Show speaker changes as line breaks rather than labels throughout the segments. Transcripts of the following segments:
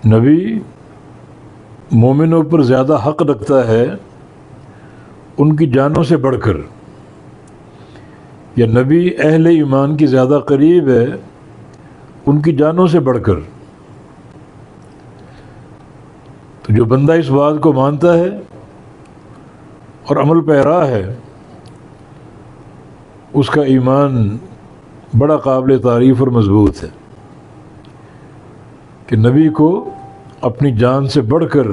نبی مومنوں پر زیادہ حق رکھتا ہے ان کی جانوں سے بڑھ کر، یا نبی اہل ایمان کی زیادہ قریب ہے ان کی جانوں سے بڑھ کر۔ تو جو بندہ اس بات کو مانتا ہے اور عمل پیرا ہے، اس کا ایمان بڑا قابل تعریف اور مضبوط ہے کہ نبی کو اپنی جان سے بڑھ کر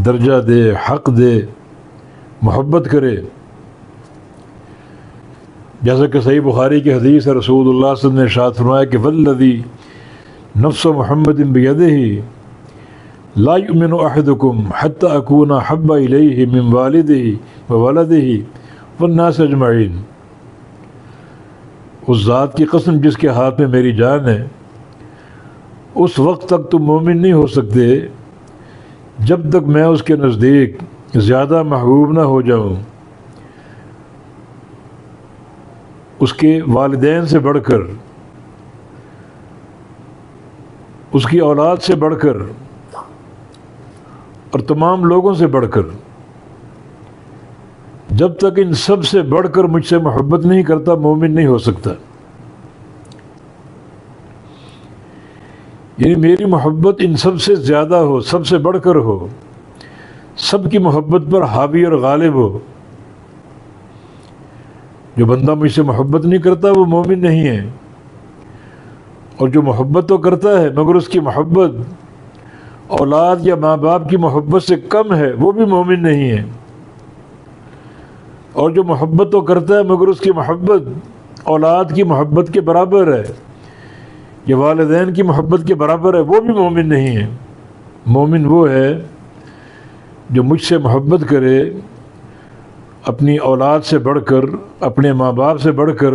درجہ دے، حق دے، محبت کرے۔ جیسا کہ صحیح بخاری کی حدیث ہے، رسول اللہ صلی اللہ علیہ وسلم نے ارشاد فرمایا کہ والذی نفس محمد بیدہ لا یؤمن احدکم حتی اکون احب الیہ من والدہ وولدہ والناس اجمعین۔ اس ذات کی قسم جس کے ہاتھ میں میری جان ہے، اس وقت تک تم مومن نہیں ہو سکتے جب تک میں اس کے نزدیک زیادہ محبوب نہ ہو جاؤں اس کے والدین سے بڑھ کر، اس کی اولاد سے بڑھ کر اور تمام لوگوں سے بڑھ کر۔ جب تک ان سب سے بڑھ کر مجھ سے محبت نہیں کرتا، مومن نہیں ہو سکتا۔ یعنی میری محبت ان سب سے زیادہ ہو، سب سے بڑھ کر ہو، سب کی محبت پر حاوی اور غالب ہو۔ جو بندہ مجھ سے محبت نہیں کرتا وہ مومن نہیں ہے، اور جو محبت تو کرتا ہے مگر اس کی محبت اولاد یا ماں باپ کی محبت سے کم ہے، وہ بھی مومن نہیں ہے۔ اور جو محبت تو کرتا ہے مگر اس کی محبت اولاد کی محبت کے برابر ہے یا والدین کی محبت کے برابر ہے، وہ بھی مومن نہیں ہے۔ مومن وہ ہے جو مجھ سے محبت کرے اپنی اولاد سے بڑھ کر، اپنے ماں باپ سے بڑھ کر،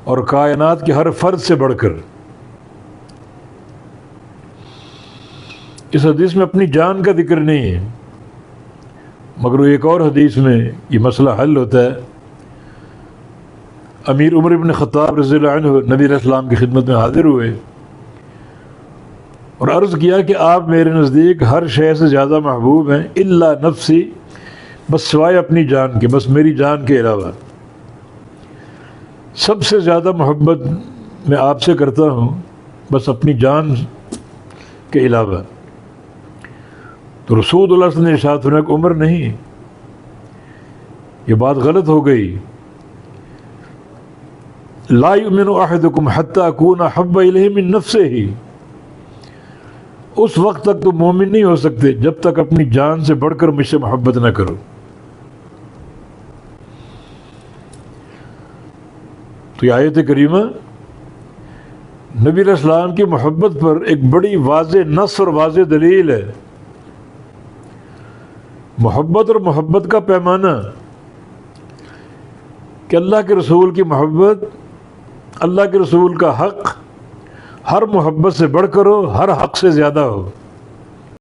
اور کائنات کے ہر فرد سے بڑھ کر۔ اس حدیث میں اپنی جان کا ذکر نہیں ہے، مگر ایک اور حدیث میں یہ مسئلہ حل ہوتا ہے۔ امیر عمر ابن خطاب رضی اللہ عنہ نبی علیہ السلام کی خدمت میں حاضر ہوئے اور عرض کیا کہ آپ میرے نزدیک ہر شے سے زیادہ محبوب ہیں الا نفسی، بس سوائے اپنی جان کے، بس میری جان کے علاوہ سب سے زیادہ محبت میں آپ سے کرتا ہوں، بس اپنی جان کے علاوہ۔ تو رسول اللہ صلی اللہ علیہ وسلم نے ارشاد فرمایا کہ عمر نہیں، یہ بات غلط ہو گئی۔ لا یؤمن احدکم حتی اکون احب الیہ من نفسہ، اس وقت تک تم مومن نہیں ہو سکتے جب تک اپنی جان سے بڑھ کر مجھ سے محبت نہ کرو۔ تو یہ آیت کریمہ نبی علیہ السلام کی محبت پر ایک بڑی واضح نص اور واضح دلیل ہے۔ محبت اور محبت کا پیمانہ کہ اللہ کے رسول کی محبت، اللہ کے رسول کا حق ہر محبت سے بڑھ کر ہو، ہر حق سے زیادہ ہو۔